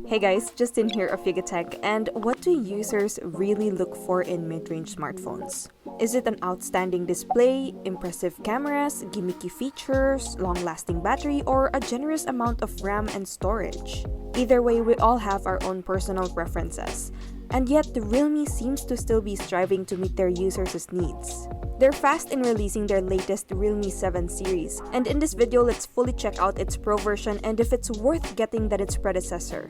Hey guys, Justin here of Yugatech, and what do users really look for in mid-range smartphones? Is it an outstanding display, impressive cameras, gimmicky features, long-lasting battery, or a generous amount of RAM and storage? Either way, we all have our own personal preferences, and yet the Realme seems to still be striving to meet their users' needs. They're fast in releasing their latest Realme 7 series, and in this video, let's fully check out its Pro version and if it's worth getting than its predecessor.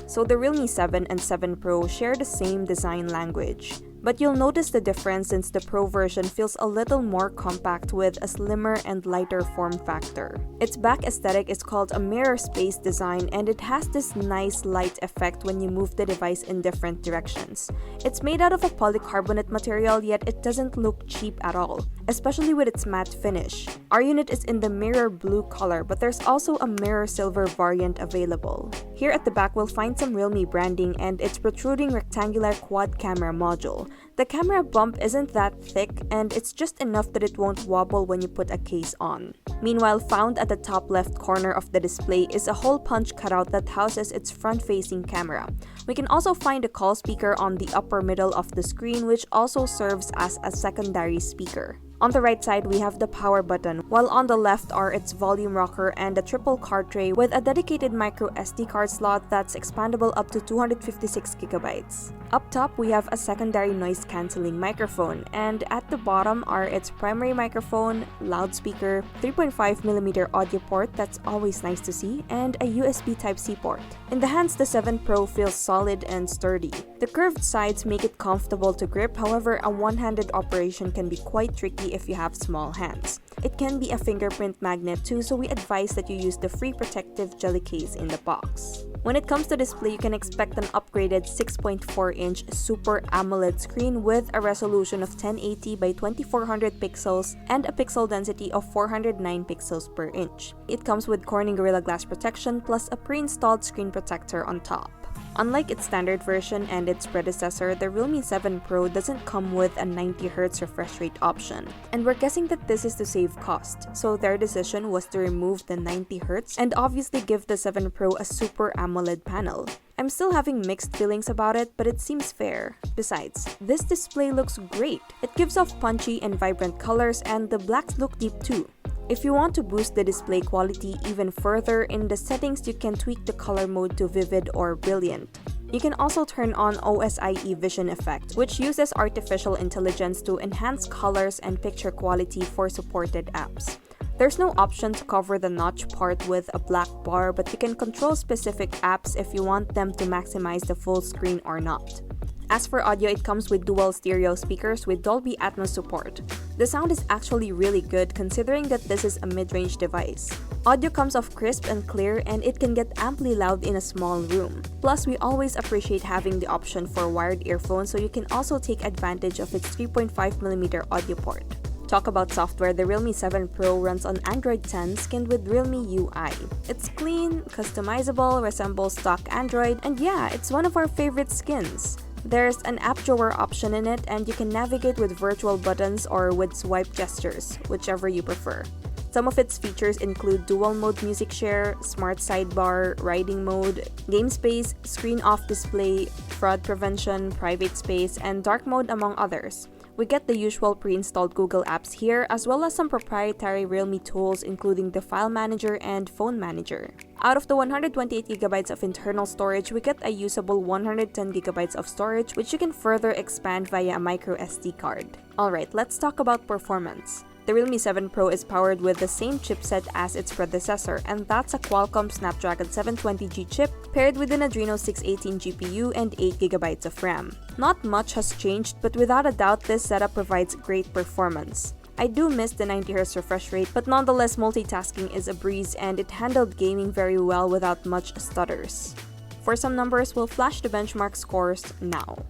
So the Realme 7 and 7 Pro share the same design language, but you'll notice the difference since the Pro version feels a little more compact with a slimmer and lighter form factor. Its back aesthetic is called a mirror space design, and it has this nice light effect when you move the device in different directions. It's made out of a polycarbonate material, yet it doesn't look cheap at all, especially with its matte finish. Our unit is in the mirror blue color, but there's also a mirror silver variant available. Here at the back, we'll find some Realme branding and its protruding rectangular quad camera module. The camera bump isn't that thick, and it's just enough that it won't wobble when you put a case on. Meanwhile, found at the top left corner of the display is a hole punch cutout that houses its front-facing camera. We can also find a call speaker on the upper middle of the screen, which also serves as a secondary speaker. On the right side, we have the power button, while on the left are its volume rocker and a triple card tray with a dedicated micro SD card slot that's expandable up to 256GB. Up top, we have a secondary noise-canceling microphone, and at the bottom are its primary microphone, loudspeaker, 3.5mm audio port that's always nice to see, and a USB Type-C port. In the hands, the 7 Pro feels solid and sturdy. The curved sides make it comfortable to grip, however, a one-handed operation can be quite tricky if you have small hands. It can be a fingerprint magnet too, so we advise that you use the free protective jelly case in the box. When it comes to display, you can expect an upgraded 6.4-inch Super AMOLED screen with a resolution of 1080 by 2400 pixels and a pixel density of 409 pixels per inch. It comes with Corning Gorilla Glass protection plus a pre-installed screen protector on top. Unlike its standard version and its predecessor, the Realme 7 Pro doesn't come with a 90Hz refresh rate option, and we're guessing that this is to save cost, so their decision was to remove the 90Hz and obviously give the 7 Pro a Super AMOLED panel. I'm still having mixed feelings about it, but it seems fair. Besides, this display looks great. It gives off punchy and vibrant colors, and the blacks look deep too. If you want to boost the display quality even further, in the settings you can tweak the color mode to vivid or brilliant. You can also turn on OSIE Vision Effect, which uses artificial intelligence to enhance colors and picture quality for supported apps. There's no option to cover the notch part with a black bar, but you can control specific apps if you want them to maximize the full screen or not. As for audio, it comes with dual stereo speakers with Dolby Atmos support. The sound is actually really good considering that this is a mid-range device. Audio comes off crisp and clear, and it can get amply loud in a small room. Plus, we always appreciate having the option for wired earphones, so you can also take advantage of its 3.5mm audio port. Talk about software, the Realme 7 Pro runs on Android 10 skinned with Realme UI. It's clean, customizable, resembles stock Android, and yeah, it's one of our favorite skins. There's an app drawer option in it, and you can navigate with virtual buttons or with swipe gestures, whichever you prefer. Some of its features include dual mode music share, smart sidebar, riding mode, game space, screen off display, fraud prevention, private space, and dark mode, among others. We get the usual pre-installed Google apps here, as well as some proprietary Realme tools including the File Manager and Phone Manager. Out of the 128GB of internal storage, we get a usable 110GB of storage, which you can further expand via a micro SD card. Alright, let's talk about performance. The Realme 7 Pro is powered with the same chipset as its predecessor, and that's a Qualcomm Snapdragon 720G chip paired with an Adreno 618 GPU and 8GB of RAM. Not much has changed, but without a doubt this setup provides great performance. I do miss the 90Hz refresh rate, but nonetheless multitasking is a breeze, and it handled gaming very well without much stutters. For some numbers, we'll flash the benchmark scores now.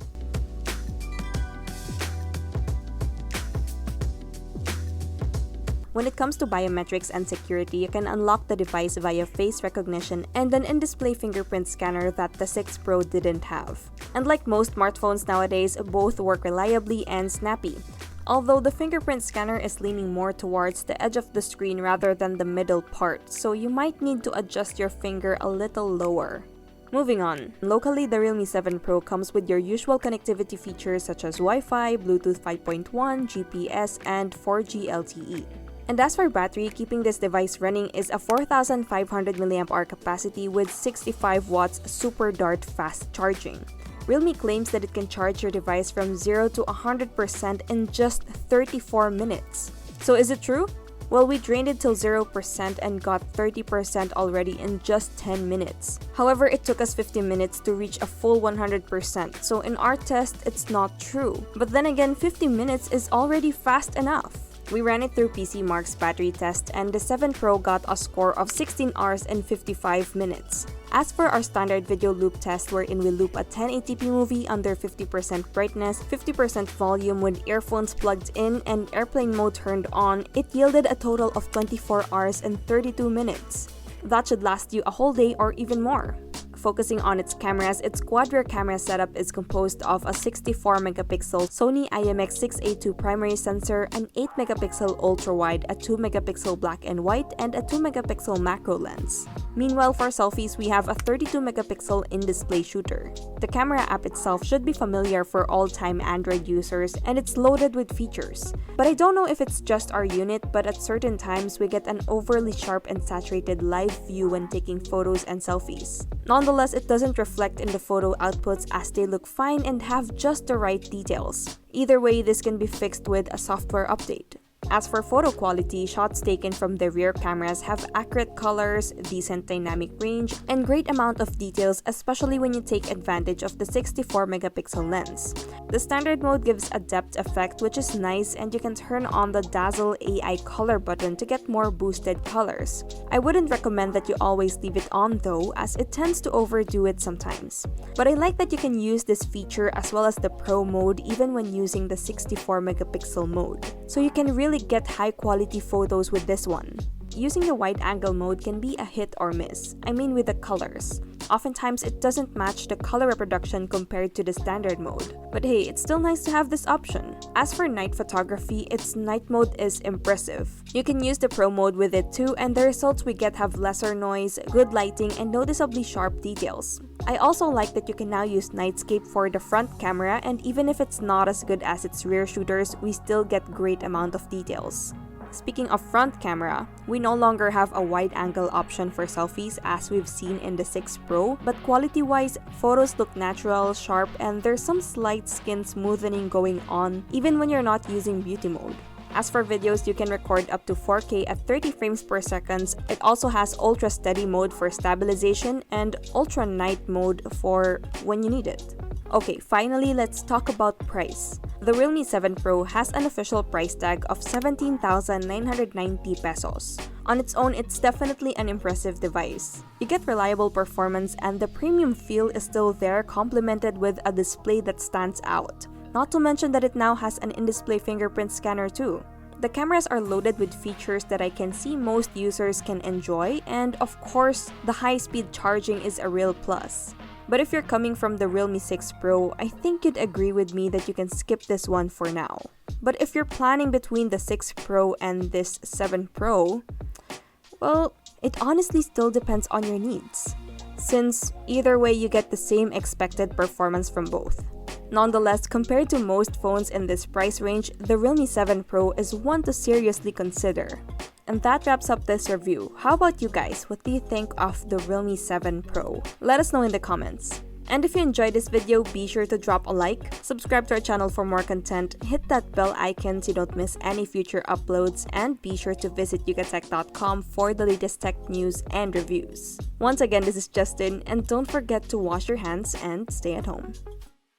When it comes to biometrics and security, you can unlock the device via face recognition and an in-display fingerprint scanner that the 6 Pro didn't have. And like most smartphones nowadays, both work reliably and snappy. although the fingerprint scanner is leaning more towards the edge of the screen rather than the middle part, so you might need to adjust your finger a little lower. Moving on, locally the Realme 7 Pro comes with your usual connectivity features such as Wi-Fi, Bluetooth 5.1, GPS, and 4G LTE. And as for battery, keeping this device running is a 4500 mAh capacity with 65 watts Super Dart fast charging. Realme claims that it can charge your device from 0 to 100% in just 34 minutes. So is it true? Well, we drained it till 0% and got 30% already in just 10 minutes. However, it took us 50 minutes to reach a full 100%, so in our test, it's not true. But then again, 50 minutes is already fast enough. We ran it through PCMark's battery test and the 7 Pro got a score of 16 hours and 55 minutes. As for our standard video loop test wherein we loop a 1080p movie under 50% brightness, 50% volume with earphones plugged in and airplane mode turned on, it yielded a total of 24 hours and 32 minutes. That should last you a whole day or even more. Focusing on its cameras, its quad-rear camera setup is composed of a 64-megapixel Sony IMX6A2 primary sensor, an 8-megapixel ultra-wide, a 2-megapixel black and white, and a 2-megapixel macro lens. Meanwhile, for selfies, we have a 32-megapixel in-display shooter. The camera app itself should be familiar for all-time Android users, and it's loaded with features. But I don't know if it's just our unit, but at certain times we get an overly sharp and saturated live view when taking photos and selfies. Nonetheless, it doesn't reflect in the photo outputs as they look fine and have just the right details. Either way, this can be fixed with a software update. As for photo quality, shots taken from the rear cameras have accurate colors, decent dynamic range, and great amount of details, especially when you take advantage of the 64-megapixel lens. The standard mode gives a depth effect which is nice, and you can turn on the Dazzle AI color button to get more boosted colors. I wouldn't recommend that you always leave it on though, as it tends to overdo it sometimes. But I like that you can use this feature as well as the Pro mode even when using the 64-megapixel mode. So you can really get high quality photos with this one. Using the wide angle mode can be a hit or miss, I mean with the colors. Oftentimes it doesn't match the color reproduction compared to the standard mode. But hey, it's still nice to have this option. As for night photography, its night mode is impressive. You can use the Pro mode with it too, and the results we get have lesser noise, good lighting, and noticeably sharp details. I also like that you can now use Nightscape for the front camera, and even if it's not as good as its rear shooters, we still get great amount of details. Speaking of front camera, we no longer have a wide-angle option for selfies as we've seen in the 6 Pro, but quality-wise, photos look natural, sharp, and there's some slight skin smoothing going on even when you're not using beauty mode. As for videos, you can record up to 4K at 30 frames per second. It also has ultra steady mode for stabilization and ultra night mode for when you need it. Okay, finally, let's talk about price. The Realme 7 Pro has an official price tag of 17,990 pesos. On its own, it's definitely an impressive device. You get reliable performance and the premium feel is still there, complemented with a display that stands out. Not to mention that it now has an in-display fingerprint scanner too. The cameras are loaded with features that I can see most users can enjoy, and of course, the high-speed charging is a real plus. But if you're coming from the Realme 6 Pro, I think you'd agree with me that you can skip this one for now. But if you're planning between the 6 Pro and this 7 Pro, well, it honestly still depends on your needs, since either way you get the same expected performance from both. Nonetheless, compared to most phones in this price range, the Realme 7 Pro is one to seriously consider. And that wraps up this review. How about you guys? What do you think of the Realme 7 Pro? Let us know in the comments. And if you enjoyed this video, be sure to drop a like, subscribe to our channel for more content, hit that bell icon so you don't miss any future uploads, and be sure to visit yugatech.com for the latest tech news and reviews. Once again, this is Justin, and don't forget to wash your hands and stay at home.